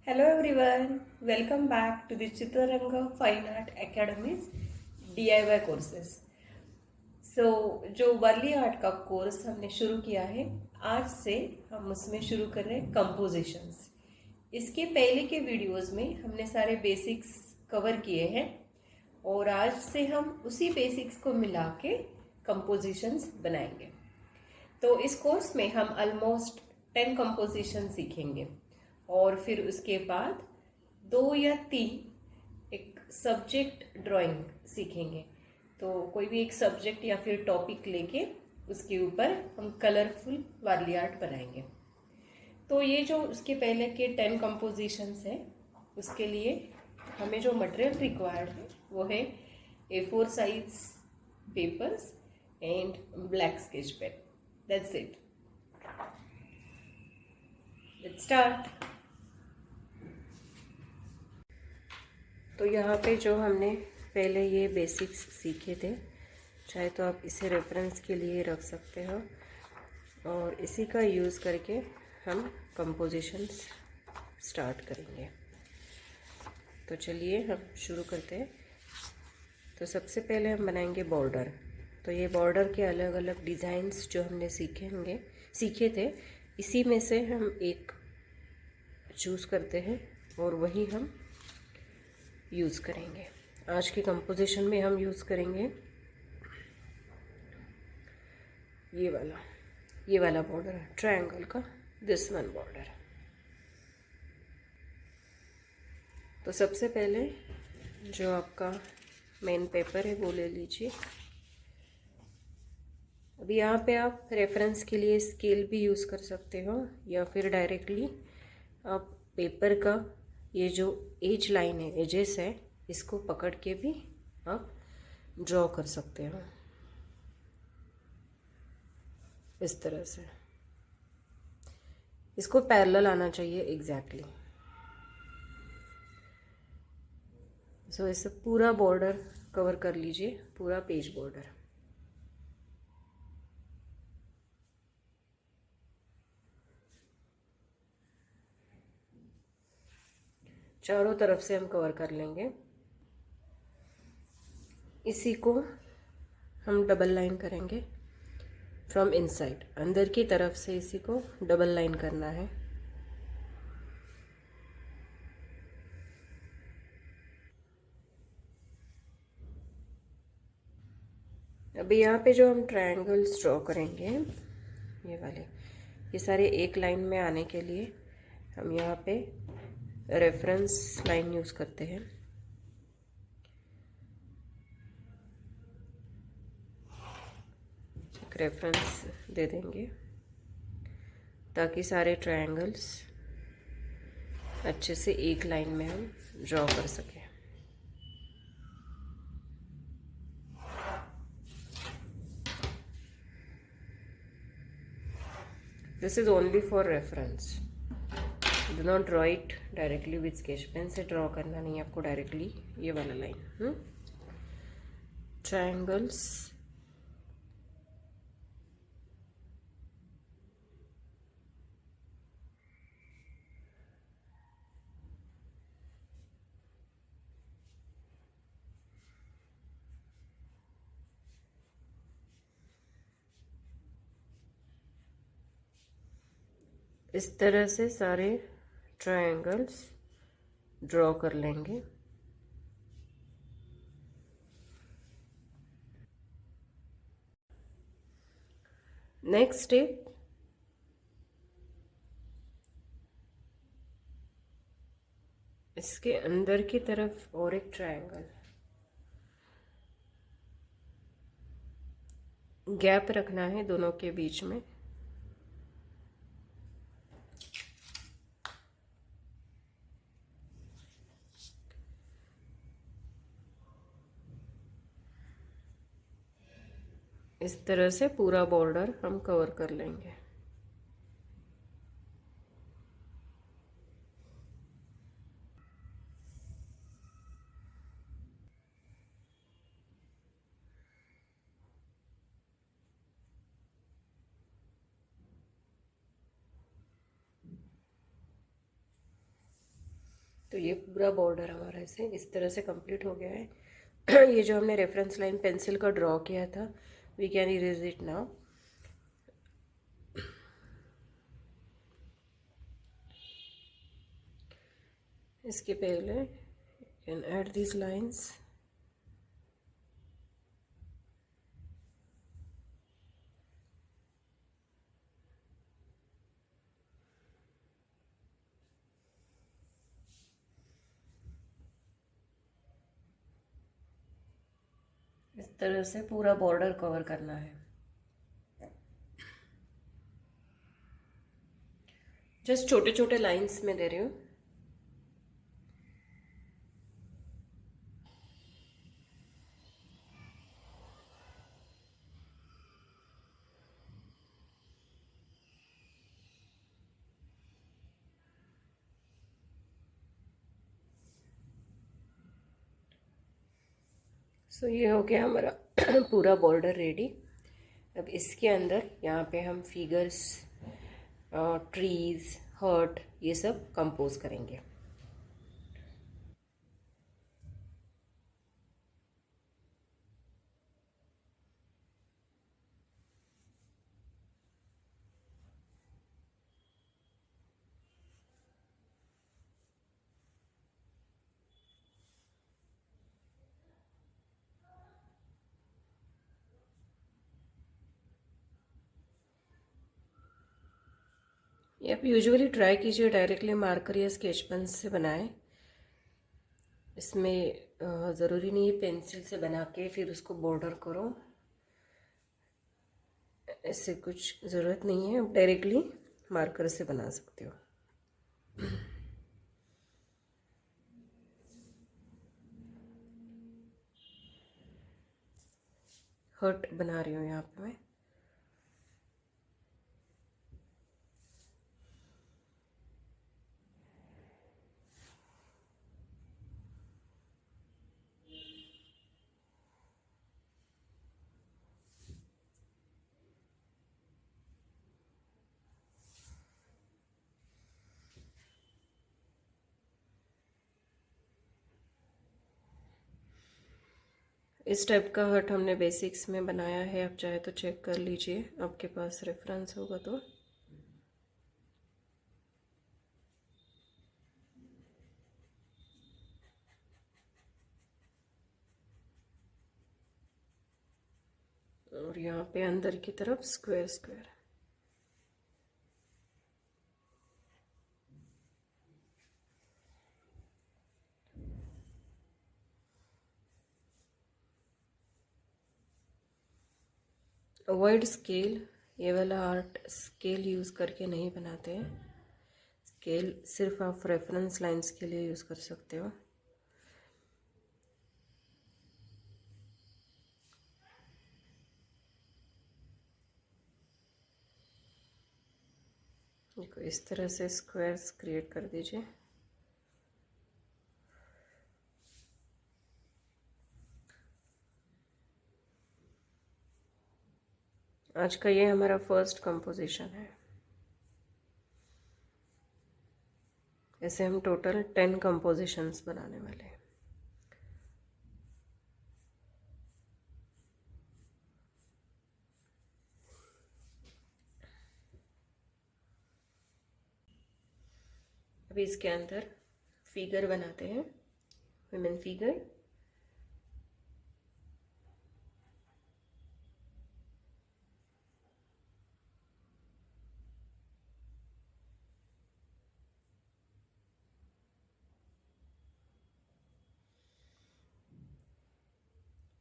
Hello everyone, welcome back to the Chitraranga Fine Art Academy's DIY courses. जो Worli art का course हमने शुरू किया है, आज से हम उसमें शुरू कर रहे हैं कंपोजिशंस। इसके पहले के वीडियोस में हमने सारे बेसिक्स कवर किए हैं और आज से हम उसी बेसिक्स को मिला के कंपोजिशंस बनाएंगे। तो इस कोर्स में हम ऑलमोस्ट 10 कंपोजिशन सीखेंगे और फिर उसके बाद 2 या 3 एक सब्जेक्ट ड्राइंग सीखेंगे। तो कोई भी एक सब्जेक्ट या फिर टॉपिक लेके उसके ऊपर हम कलरफुल वाली आर्ट बनाएंगे। तो ये जो उसके पहले के 10 कंपोजिशंस हैं, उसके लिए हमें जो मटेरियल रिक्वायर्ड है वो है A4 size papers and black sketch pen. That's it. Let's start. तो यहाँ पे जो हमने पहले ये बेसिक्स सीखे थे, चाहे तो आप इसे रेफरेंस के लिए रख सकते हो और इसी का यूज़ करके हम कंपोजिशंस स्टार्ट करेंगे। तो चलिए हम शुरू करते हैं। तो सबसे पहले हम बनाएंगे बॉर्डर। तो ये बॉर्डर के अलग अलग डिज़ाइंस जो हमने सीखे थे, इसी में से हम एक चूज़ करते हैं और वही हम यूज़ करेंगे। आज की कंपोजिशन में हम यूज़ करेंगे ये वाला बॉर्डर है ट्रायंगल का, दिस वन बॉर्डर। तो सबसे पहले जो आपका मेन पेपर है वो ले लीजिए। अभी यहाँ पे आप रेफरेंस के लिए स्केल भी यूज़ कर सकते हो या फिर डायरेक्टली आप पेपर का ये जो एज लाइन है, एजेस है, इसको पकड़ के भी आप ड्रॉ कर सकते हो इस तरह से। इसको पैरेलल आना चाहिए एग्जैक्टली। सो इसे पूरा बॉर्डर कवर कर लीजिए, पूरा पेज बॉर्डर। चारों तरफ से हम कवर कर लेंगे। इसी को हम डबल लाइन करेंगे फ्रॉम इनसाइड, अंदर की तरफ से इसी को डबल लाइन करना है। अभी यहाँ पे जो हम ट्रायंगल्स ड्रॉ करेंगे, ये सारे एक लाइन में आने के लिए हम यहाँ पे रेफरेंस लाइन यूज़ करते हैं। एक रेफरेंस दे देंगे ताकि सारे ट्रायंगल्स अच्छे से एक लाइन में हम ड्रॉ कर सकें। This is only for reference. Do not draw it directly with sketch pen. से ड्रॉ करना नहीं आपको डायरेक्टली ये वाला लाइन। ट्रायंगल्स इस तरह से सारे ट्रायंगल्स ड्रॉ कर लेंगे। नेक्स्ट स्टेप, इसके अंदर की तरफ और एक ट्रायंगल, गैप रखना है दोनों के बीच में। इस तरह से पूरा बॉर्डर हम कवर कर लेंगे। तो ये पूरा बॉर्डर हमारा ऐसे इस तरह से कंप्लीट हो गया है। ये जो हमने रेफरेंस लाइन पेंसिल का ड्रॉ किया था, we can erase it now. इसके पहले you can add these lines. इस तरह से पूरा बॉर्डर कवर करना है। जस्ट छोटे छोटे लाइंस में दे रही हूँ। सो ये हो गया हमारा पूरा बॉर्डर रेडी। अब इसके अंदर यहाँ पे हम फिगर्स, ट्रीज, हर्ट, ये सब कंपोज करेंगे। ये आप यूजुअली ट्राई कीजिए डायरेक्टली मार्कर या स्केच पेन से बनाएं। इसमें ज़रूरी नहीं है पेंसिल से बना के फिर उसको बॉर्डर करो, ऐसे कुछ ज़रूरत नहीं है। आप डायरेक्टली मार्कर से बना सकते हो। हर्ट बना रही हूँ यहाँ पे मैं। इस टाइप का हर्ट हमने बेसिक्स में बनाया है, आप चाहे तो चेक कर लीजिए, आपके पास रेफरेंस होगा तो। और यहाँ पे अंदर की तरफ स्क्वायर स्क्वायर। अवॉइड स्केल, ये वाला आर्ट स्केल यूज़ करके नहीं बनाते हैं। स्केल सिर्फ आप रेफरेंस लाइंस के लिए यूज़ कर सकते हो। देखो इस तरह से स्क्वायर्स क्रिएट कर दीजिए। आज का ये हमारा फर्स्ट कंपोजिशन है। ऐसे हम टोटल 10 कंपोजिशंस बनाने वाले हैं। अभी इसके अंदर फिगर बनाते हैं, वुमेन फिगर।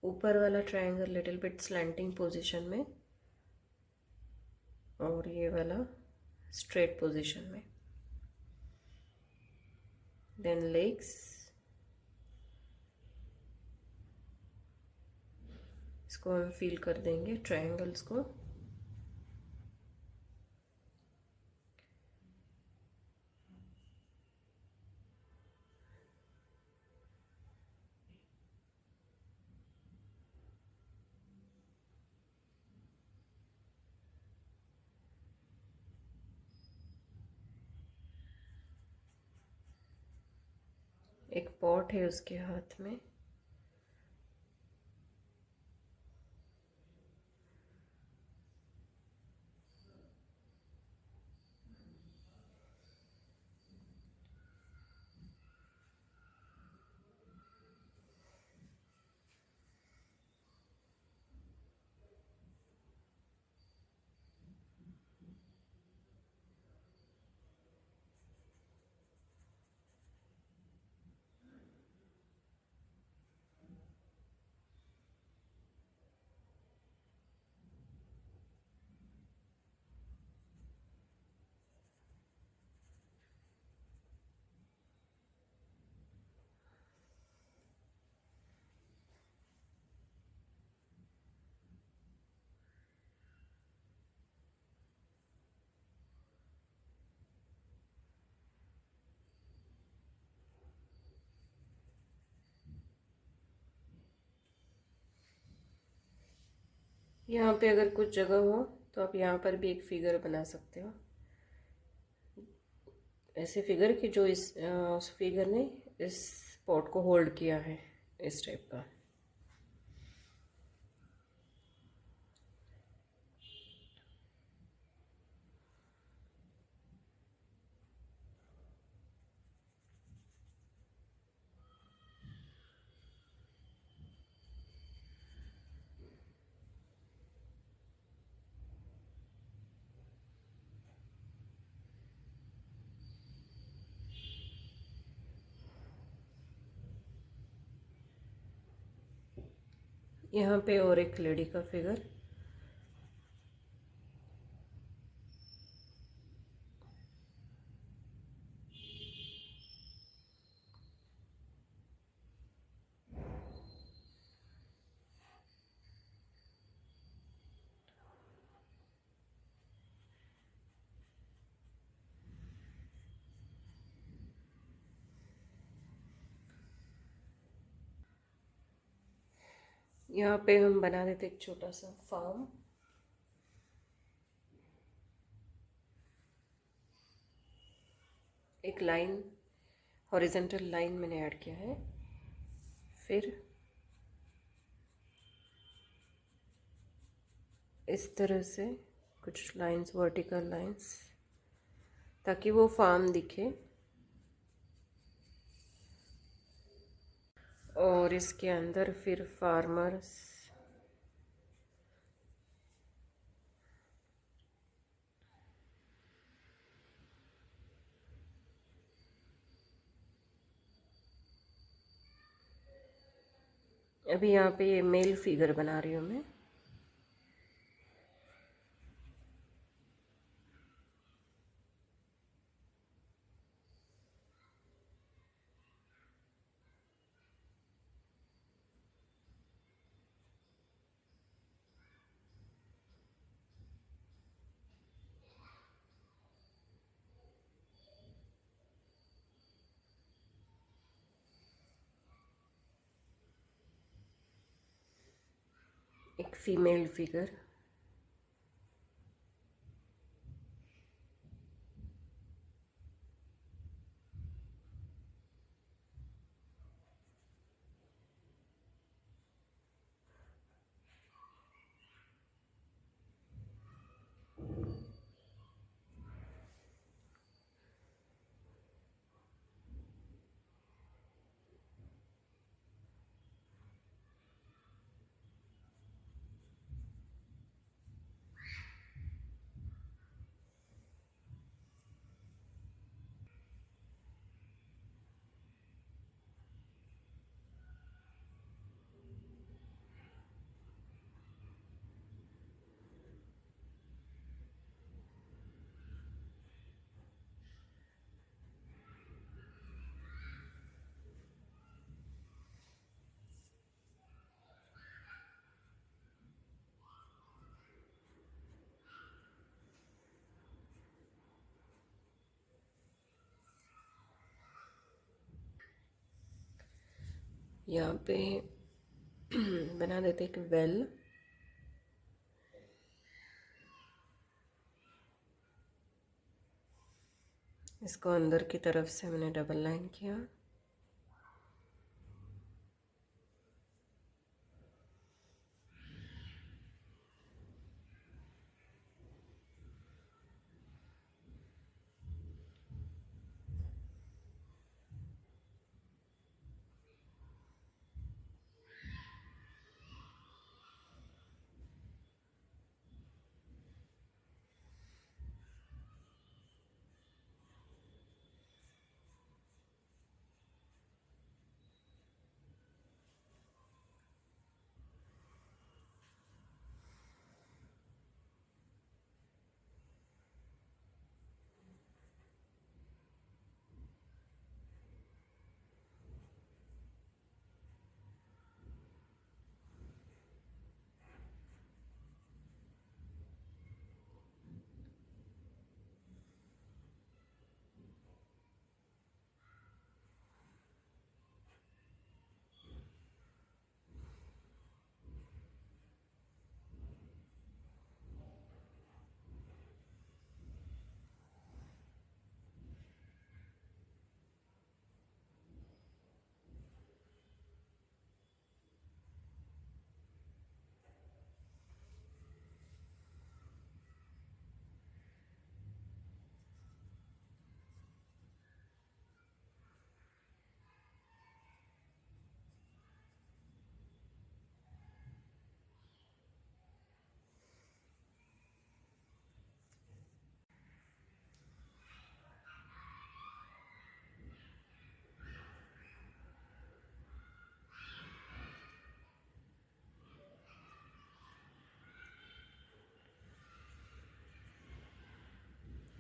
ऊपर वाला triangle little bit slanting position में और ये वाला स्ट्रेट पोजीशन में। देन लेग्स, इसको हम फील कर देंगे ट्रायंगल्स को। एक पॉट है उसके हाथ में। यहाँ पे अगर कुछ जगह हो तो आप यहाँ पर भी एक फिगर बना सकते हो, ऐसे फिगर कि जो उस फिगर ने इस पॉट को होल्ड किया है, इस टाइप का। यहाँ पे और एक लेडी का फिगर। यहाँ पे हम बना देते एक छोटा सा फार्म। एक लाइन, हॉरिजेंटल लाइन मैंने ऐड किया है। फिर इस तरह से कुछ लाइंस, वर्टिकल लाइंस, ताकि वो फार्म दिखे। और इसके अंदर फिर फार्मर्स, अभी यहाँ पे ये मेल फिगर बना रही हूँ मैं। एक फीमेल फिगर। यहाँ पे बना देते एक वेल। इसको अंदर की तरफ से मैंने डबल लाइन किया।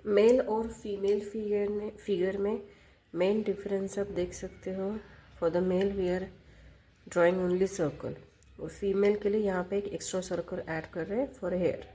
मेल और फीमेल फिगर में मेन डिफरेंस आप देख सकते हो। For the male we are drawing only circle, और फीमेल के लिए यहाँ पे एक एक्स्ट्रा सर्कल ऐड कर रहे हैं फॉर हेयर।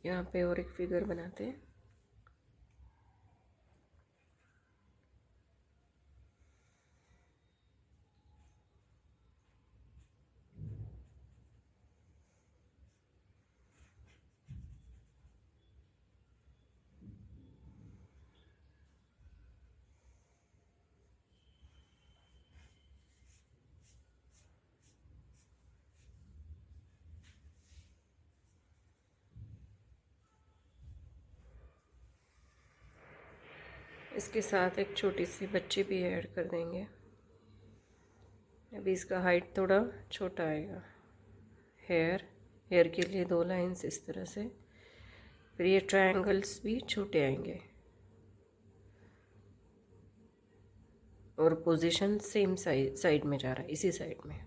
यहाँ पे और एक फिगर बनाते हैं। इसके साथ एक छोटी सी बच्ची भी ऐड कर देंगे। अभी इसका हाइट थोड़ा छोटा आएगा। हेयर के लिए 2 लाइंस इस तरह से, फिर ये ट्रायंगल्स भी छोटे आएंगे, और पोजीशन सेम साइड में जा रहा है, इसी साइड में।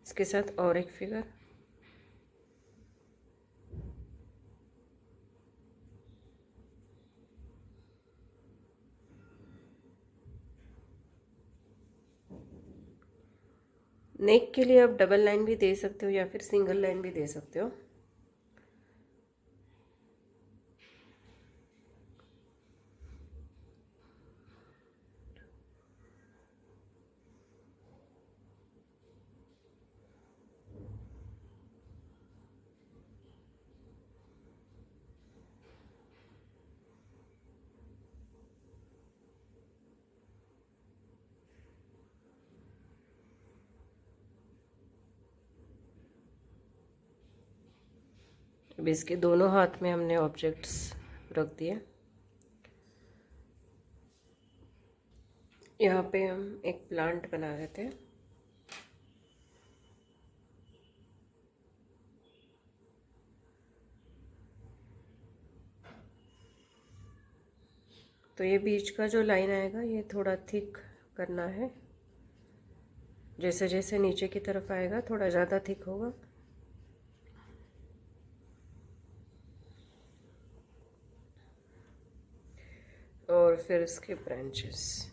इसके साथ और एक फिगर। नेक के लिए आप डबल लाइन भी दे सकते हो या फिर सिंगल लाइन भी दे सकते हो। अब इसके दोनों हाथ में हमने ऑब्जेक्ट्स रख दिए। यहाँ पे हम एक प्लांट बना देते हैं। तो ये बीच का जो लाइन आएगा ये थोड़ा थिक करना है, जैसे जैसे नीचे की तरफ आएगा थोड़ा ज़्यादा थिक होगा। और फिर इसके ब्रांचेस।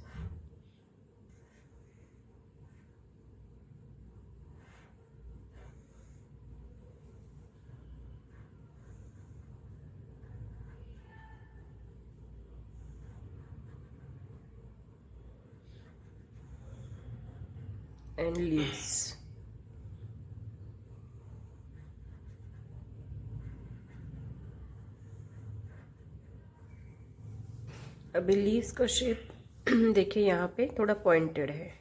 And leaves. अभी लीव्स का शेप देखिए, यहाँ पे थोड़ा पॉइंटेड है,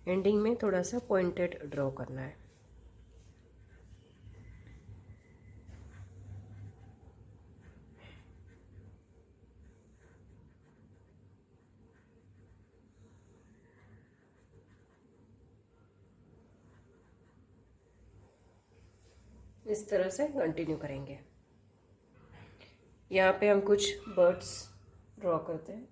एंडिंग में थोड़ा सा पॉइंटेड ड्रॉ करना है। इस तरह से कंटिन्यू करेंगे। यहाँ पे हम कुछ बर्ड्स ड्रॉ करते हैं।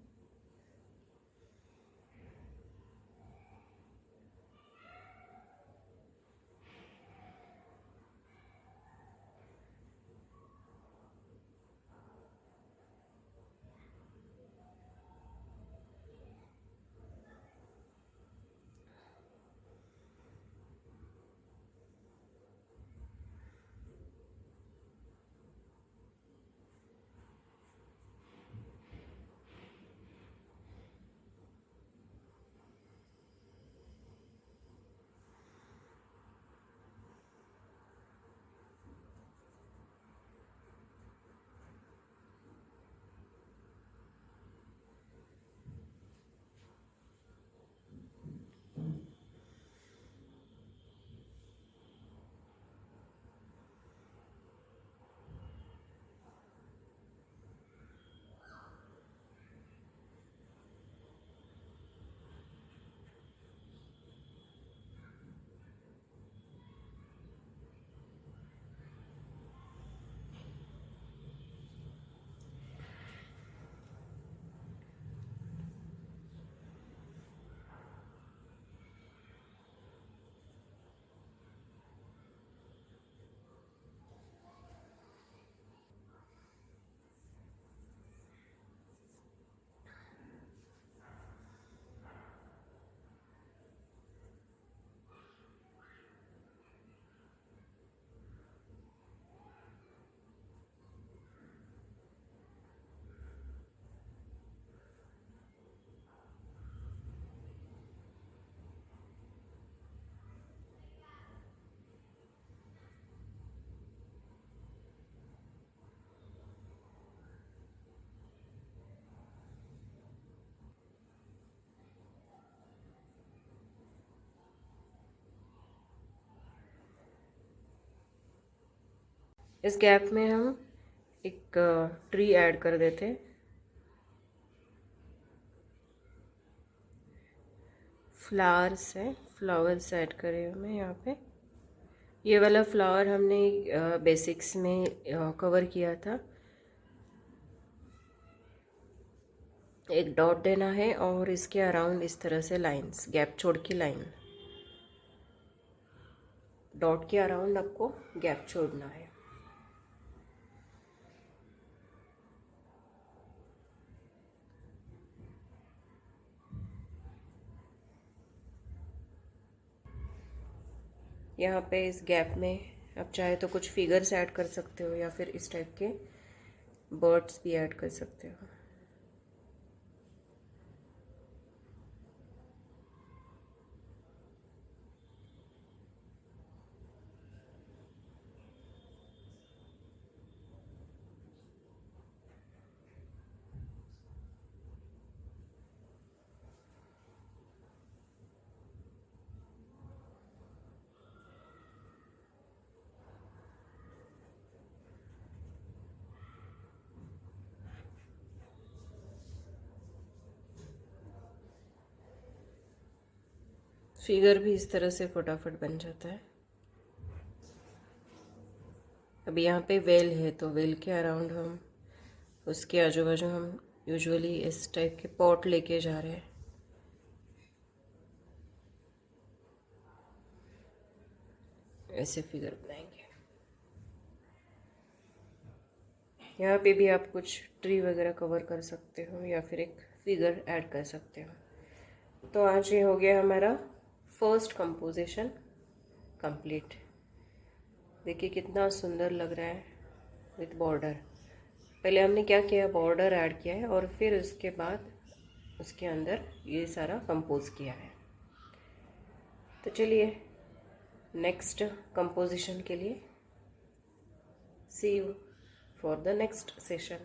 इस गैप में हम एक ट्री ऐड कर देते हैं। फ्लावर्स है, फ्लावर्स ऐड करे हमें यहाँ पे। ये वाला फ्लावर हमने बेसिक्स में कवर किया था। एक डॉट देना है और इसके अराउंड इस तरह से लाइंस, गैप छोड़ के लाइन, डॉट के अराउंड आपको गैप छोड़ना है। यहाँ पे इस गैप में आप चाहे तो कुछ फिगर्स ऐड कर सकते हो या फिर इस टाइप के बर्ड्स भी ऐड कर सकते हो। फिगर भी इस तरह से फटाफट बन जाता है। अब यहाँ पे वेल है तो वेल के अराउंड हम, उसके आजू बाजू हम यूजुअली इस टाइप के पॉट लेके जा रहे हैं। ऐसे फिगर बनाएंगे। यहाँ पे भी आप कुछ ट्री वगैरह कवर कर सकते हो या फिर एक फिगर ऐड कर सकते हो। तो आज ये हो गया हमारा फर्स्ट कंपोजिशन कंप्लीट। देखिए कितना सुंदर लग रहा है विथ बॉर्डर। पहले हमने क्या किया, बॉर्डर ऐड किया है और फिर उसके बाद उसके अंदर ये सारा कंपोज किया है। तो चलिए नेक्स्ट कंपोजिशन के लिए सी you for the next session.